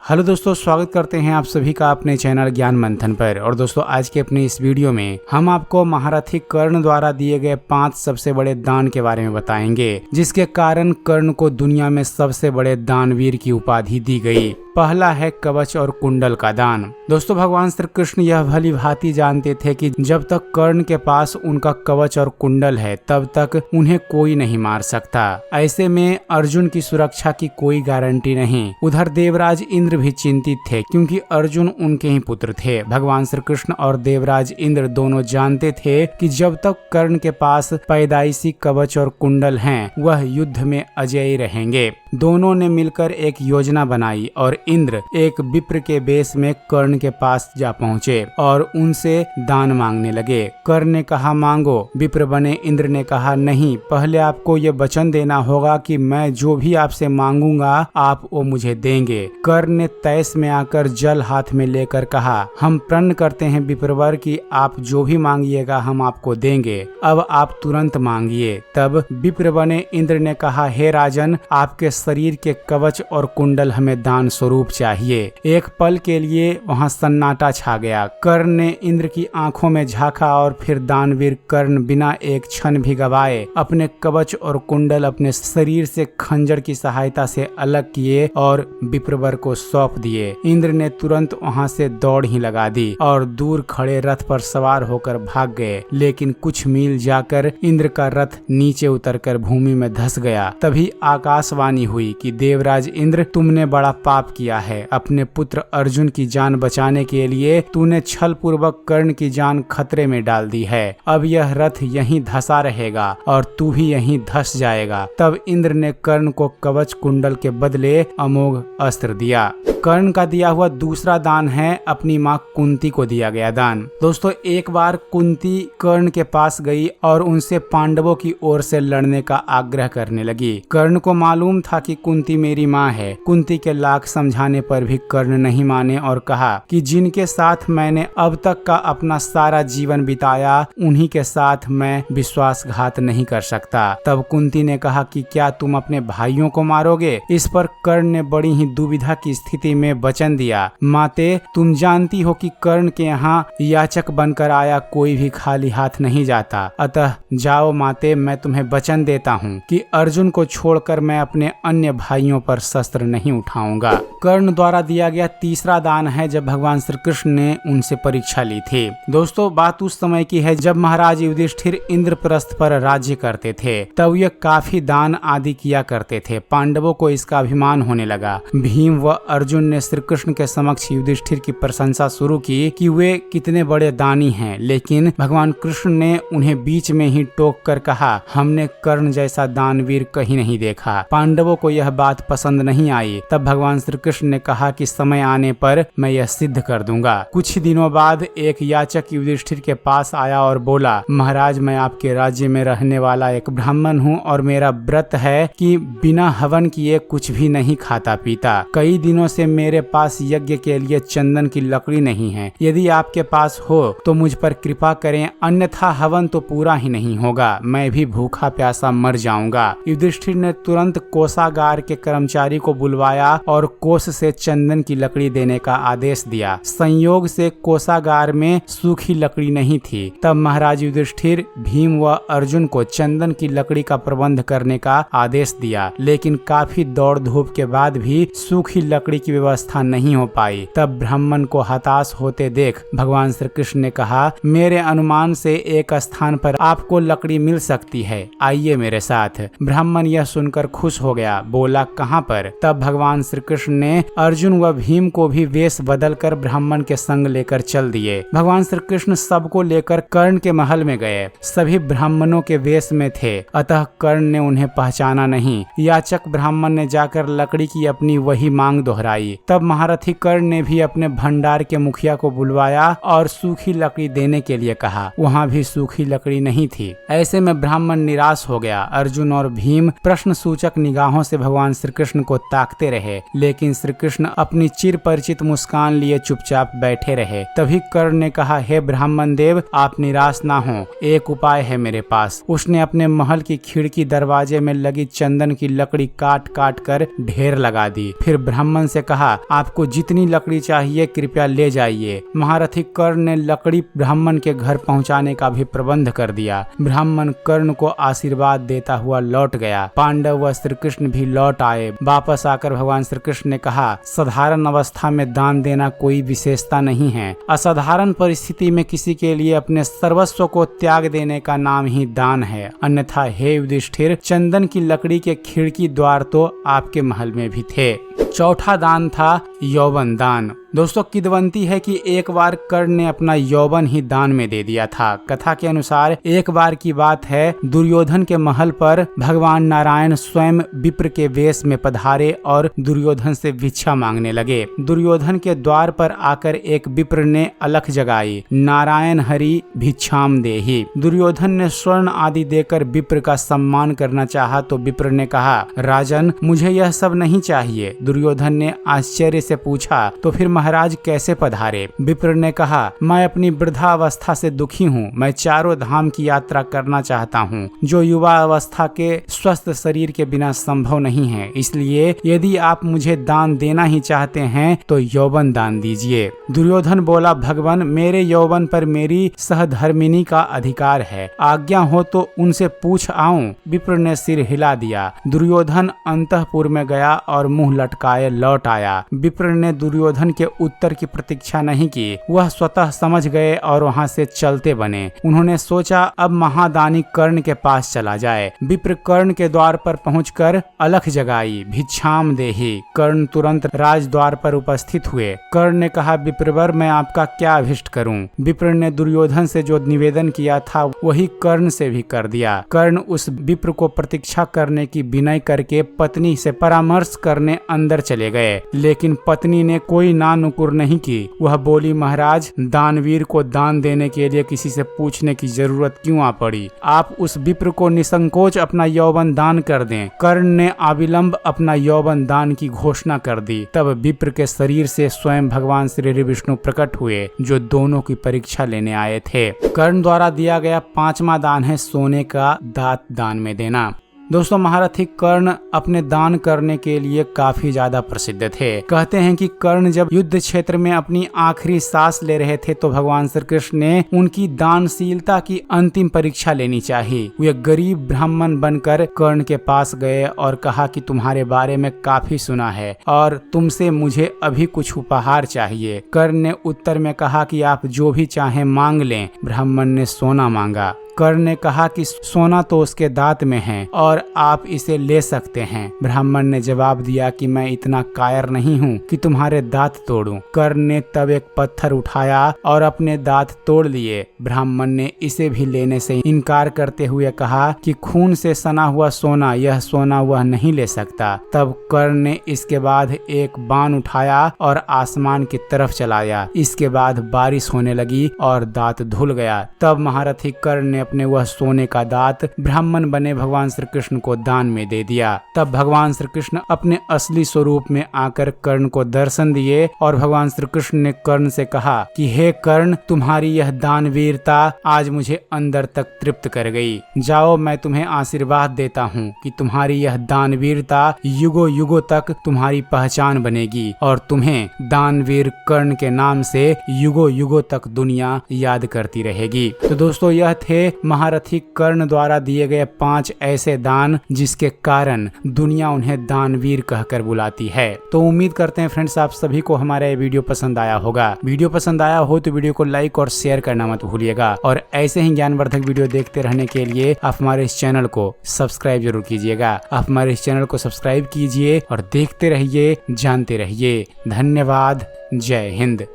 Hello दोस्तों, स्वागत करते हैं आप सभी का अपने चैनल ज्ञान मंथन पर। और दोस्तों, आज के अपने इस वीडियो में हम आपको महारथी कर्ण द्वारा दिए गए 5 सबसे बड़े दान के बारे में बताएंगे, जिसके कारण कर्ण को दुनिया में सबसे बड़े दानवीर की उपाधि दी गई। पहला है कवच और कुंडल का दान। दोस्तों, भगवान श्री कृष्ण यह भली भांति जानते थे कि जब तक कर्ण के पास उनका कवच और कुंडल है तब तक उन्हें कोई नहीं मार सकता। ऐसे में अर्जुन की सुरक्षा की कोई गारंटी नहीं। उधर देवराज इंद्र भी चिंतित थे, क्योंकि अर्जुन उनके ही पुत्र थे। भगवान श्री कृष्ण और देवराज इंद्र दोनों जानते थे कि जब तक कर्ण के पास पैदाइशी कवच और कुंडल हैं, वह युद्ध में अजेय रहेंगे। दोनों ने मिलकर एक योजना बनाई और इंद्र एक विप्र के बेस में कर्ण के पास जा पहुँचे और उनसे दान मांगने लगे। कर्ण ने कहा, मांगो। विप्र बने इंद्र ने कहा, नहीं, पहले आपको ये वचन देना होगा कि मैं जो भी आपसे मांगूंगा आप वो मुझे देंगे। कर्ण ने तैस में आकर जल हाथ में लेकर कहा, हम प्रण करते हैं विप्रवर कि आप जो भी मांगिएगा हम आपको देंगे। अब आप तुरंत मांगिए। तब विप्र बने इंद्र ने कहा, हे राजन, आपके शरीर के कवच और कुंडल हमें दान स्वरूप चाहिए। एक पल के लिए वहां सन्नाटा छा गया। कर्ण ने इंद्र की आंखों में झांका और फिर दानवीर कर्ण बिना एक क्षण भी गवाए अपने कवच और कुंडल अपने शरीर से खंजर की सहायता से अलग किए और विप्रवर को सौंप दिए। इंद्र ने तुरंत वहां से दौड़ ही लगा दी और दूर खड़े रथ पर सवार होकर भाग गए। लेकिन कुछ मील जाकर इंद्र का रथ नीचे उतरकर भूमि में धंस गया। तभी आकाशवाणी हुई कि देवराज इंद्र, तुमने बड़ा पाप किया है। अपने पुत्र अर्जुन की जान बचाने के लिए तूने छल पूर्वक कर्ण की जान खतरे में डाल दी है। अब यह रथ यहीं धंसा रहेगा और तू भी यहीं धंस जाएगा। तब इंद्र ने कर्ण को कवच कुंडल के बदले अमोघ अस्त्र दिया। कर्ण का दिया हुआ दूसरा दान है अपनी माँ कुंती को दिया गया दान। दोस्तों, एक बार कुंती कर्ण के पास गई और उनसे पांडवों की ओर से लड़ने का आग्रह करने लगी। कर्ण को मालूम था कि कुंती मेरी माँ है। कुंती के लाख समझाने पर भी कर्ण नहीं माने और कहा कि जिनके साथ मैंने अब तक का अपना सारा जीवन बिताया, उन्हीं के साथ मैं विश्वासघात नहीं कर सकता। तब कुंती ने कहा कि क्या तुम अपने भाइयों को मारोगे? इस पर कर्ण ने बड़ी ही दुविधा की स्थिति में वचन दिया, माते, तुम जानती हो कि कर्ण के यहाँ याचक बनकर आया कोई भी खाली हाथ नहीं जाता। अतः जाओ माते, मैं तुम्हें वचन देता हूँ कि अर्जुन को छोड़कर मैं अपने अन्य भाइयों पर शस्त्र नहीं उठाऊंगा। कर्ण द्वारा दिया गया तीसरा दान है जब भगवान श्री कृष्ण ने उनसे परीक्षा ली थी। दोस्तों, बात उस समय की है जब महाराज युधिष्ठिर इंद्रप्रस्थ पर राज्य करते थे। तब ये काफी दान आदि किया करते थे। पांडवों को इसका अभिमान होने लगा। भीम व अर्जुन ने श्री कृष्ण के समक्ष युधिष्ठिर की प्रशंसा शुरू की कि वे कितने बड़े दानी हैं, लेकिन भगवान कृष्ण ने उन्हें बीच में ही टोक कर कहा, हमने कर्ण जैसा दानवीर कहीं नहीं देखा। पांडवों को यह बात पसंद नहीं आई। तब भगवान श्री कृष्ण ने कहा कि समय आने पर मैं यह सिद्ध कर दूंगा। कुछ दिनों बाद एक याचक युधिष्ठिर के पास आया और बोला, महाराज, मैं आपके राज्य में रहने वाला एक ब्राह्मण हूँ और मेरा व्रत है कि बिना हवन किए कुछ भी नहीं खाता पीता। कई दिनों से मेरे पास यज्ञ के लिए चंदन की लकड़ी नहीं है। यदि आपके पास हो तो मुझ पर कृपा करें, अन्यथा हवन तो पूरा ही नहीं होगा। मैं भी भूखा प्यासा मर जाऊंगा। युधिष्ठिर ने तुरंत कोषागार के कर्मचारी को बुलवाया और कोष से चंदन की लकड़ी देने का आदेश दिया। संयोग से कोषागार में सूखी लकड़ी नहीं थी। तब महाराज युधिष्ठिर भीम व अर्जुन को चंदन की लकड़ी का प्रबंध करने का आदेश दिया, लेकिन काफी दौड़ धूप के बाद भी सूखी लकड़ी की व्यवस्था नहीं हो पाई। तब ब्राह्मण को हताश होते देख भगवान श्री कृष्ण ने कहा, मेरे अनुमान से एक स्थान पर आपको लकड़ी मिल सकती है, आइए मेरे साथ। ब्राह्मण यह सुनकर खुश हो गया, बोला, कहाँ पर? तब भगवान श्री कृष्ण ने अर्जुन व भीम को भी वेश बदलकर ब्राह्मण के संग लेकर चल दिए। भगवान श्री कृष्ण सबको लेकर कर्ण के महल में गए। सभी ब्राह्मणों के वेश में थे, अतः कर्ण ने उन्हें पहचाना नहीं। याचक ब्राह्मण ने जाकर लकड़ी की अपनी वही मांग दोहराई। तब महारथी कर्ण ने भी अपने भंडार के मुखिया को बुलवाया और सूखी लकड़ी देने के लिए कहा। वहाँ भी सूखी लकड़ी नहीं थी। ऐसे में ब्राह्मण निराश हो गया। अर्जुन और भीम प्रश्न सूचक निगाहों से भगवान श्री कृष्ण को ताकते रहे, लेकिन लेकिन श्री कृष्ण अपनी चिर परिचित मुस्कान लिए चुपचाप बैठे रहे। तभी कर्ण ने कहा, हे ब्राह्मण देव, आप निराश ना हो, एक उपाय है मेरे पास। उसने अपने महल की खिड़की दरवाजे में लगी चंदन की लकड़ी काट काट कर ढेर लगा दी। फिर ब्राह्मण से कहा, आपको जितनी लकड़ी चाहिए कृपया ले जाइए। महारथी कर्ण ने लकड़ी ब्राह्मण के घर पहुंचाने का भी प्रबंध कर दिया। ब्राह्मण कर्ण को आशीर्वाद देता हुआ लौट गया। पांडव व श्री कृष्ण भी लौट आए। वापस आकर भगवान श्री कृष्ण ने कहा, साधारण अवस्था में दान देना कोई विशेषता नहीं है। असाधारण परिस्थिति में किसी के लिए अपने सर्वस्व को त्याग देने का नाम ही दान है। अन्यथा हे युधिष्ठिर, चंदन की लकड़ी के खिड़की द्वार तो आपके महल में भी थे। चौथा दान था यौवन दान। दोस्तों, किदवंती है कि एक बार कर्ण ने अपना यौवन ही दान में दे दिया था। कथा के अनुसार एक बार की बात है, दुर्योधन के महल पर भगवान नारायण स्वयं विप्र के वेश में पधारे और दुर्योधन से भिक्षा मांगने लगे। दुर्योधन के द्वार पर आकर एक विप्र ने अलख जगाई, नारायण हरि भिक्षाम देहि। दुर्योधन ने स्वर्ण आदि देकर विप्र का सम्मान करना चाहा तो विप्र ने कहा, राजन, मुझे यह सब नहीं चाहिए। दुर्योधन ने आश्चर्य से पूछा, तो फिर महाराज कैसे पधारे? विप्र ने कहा, मैं अपनी वृद्धावस्था से दुखी हूँ। मैं चारों धाम की यात्रा करना चाहता हूँ, जो युवा अवस्था के स्वस्थ शरीर के बिना संभव नहीं है। इसलिए यदि आप मुझे दान देना ही चाहते हैं तो यौवन दान दीजिए। दुर्योधन बोला, भगवान, मेरे यौवन पर मेरी सहधर्मिणी का अधिकार है, आज्ञा हो तो उनसे पूछ आऊं। विप्र ने सिर हिला दिया। दुर्योधन अंतःपुर में गया और मुंह लटकाए लौट आया। विप्र ने दुर्योधन के उत्तर की प्रतीक्षा नहीं की, वह स्वतः समझ गए और वहां से चलते बने। उन्होंने सोचा अब महादानी कर्ण के पास चला जाए। विप्र कर्ण के द्वार पर पहुंचकर अलख जगाई, भिक्षाम देहि। कर्ण तुरंत राजद्वार पर उपस्थित हुए। कर्ण ने कहा, विप्रवर, मैं आपका क्या अभिष्ट करूं? विप्र ने दुर्योधन से जो निवेदन किया था वही कर्ण से भी कर दिया। कर्ण उस विप्र को प्रतीक्षा करने की विनय करके पत्नी से परामर्श करने अंदर चले गए, लेकिन पत्नी ने कोई नुकुर नहीं की। वह बोली, महाराज, दानवीर को दान देने के लिए किसी से पूछने की जरूरत क्यों आ पड़ी? आप उस विप्र को निसंकोच अपना यौवन दान कर दें। कर्ण ने अविलंब अपना यौवन दान की घोषणा कर दी। तब विप्र के शरीर से स्वयं भगवान श्री विष्णु प्रकट हुए, जो दोनों की परीक्षा लेने आए थे। कर्ण द्वारा दिया गया पांचवा दान है सोने का दांत दान में देना। दोस्तों, महारथी कर्ण अपने दान करने के लिए काफी ज्यादा प्रसिद्ध थे। कहते हैं कि कर्ण जब युद्ध क्षेत्र में अपनी आखिरी सांस ले रहे थे तो भगवान श्री कृष्ण ने उनकी दानशीलता की अंतिम परीक्षा लेनी चाहिए। वे गरीब ब्राह्मण बनकर कर्ण के पास गए और कहा कि तुम्हारे बारे में काफी सुना है और तुमसे मुझे अभी कुछ उपहार चाहिए। कर्ण ने उत्तर में कहा कि आप जो भी चाहें मांग लें। ब्राह्मण ने सोना मांगा। कर्ण ने कहा कि सोना तो उसके दांत में है और आप इसे ले सकते हैं। ब्राह्मण ने जवाब दिया कि मैं इतना कायर नहीं हूँ कि तुम्हारे दांत तोड़ूं। कर्ण ने तब एक पत्थर उठाया और अपने दांत तोड़ लिए। ब्राह्मण ने इसे भी लेने से इनकार करते हुए कहा कि खून से सना हुआ सोना, यह सोना वह नहीं ले सकता। तब कर्ण ने इसके बाद एक बाण उठाया और आसमान की तरफ चलाया। इसके बाद बारिश होने लगी और दांत धुल गया। तब महारथी कर्ण ने अपने वह सोने का दांत ब्राह्मण बने भगवान श्री कृष्ण को दान में दे दिया। तब भगवान श्री कृष्ण अपने असली स्वरूप में आकर कर्ण को दर्शन दिए और भगवान श्री कृष्ण ने कर्ण से कहा कि हे कर्ण, तुम्हारी यह दानवीरता आज मुझे अंदर तक तृप्त कर गई। जाओ, मैं तुम्हें आशीर्वाद देता हूँ कि तुम्हारी यह दानवीरता युगों युगों तक तुम्हारी पहचान बनेगी और तुम्हें दानवीर कर्ण के नाम से युगों युगों तक दुनिया याद करती रहेगी। तो दोस्तों, यह थे महारथी कर्ण द्वारा दिए गए 5 ऐसे दान जिसके कारण दुनिया उन्हें दानवीर कहकर बुलाती है। तो उम्मीद करते हैं फ्रेंड्स आप सभी को हमारा ये वीडियो पसंद आया होगा। वीडियो पसंद आया हो तो वीडियो को लाइक और शेयर करना मत भूलिएगा और ऐसे ही ज्ञानवर्धक वीडियो देखते रहने के लिए आप हमारे इस चैनल को सब्सक्राइब जरूर कीजिएगा। आप हमारे इस चैनल को सब्सक्राइब कीजिए और देखते रहिए, जानते रहिए। धन्यवाद। जय हिंद।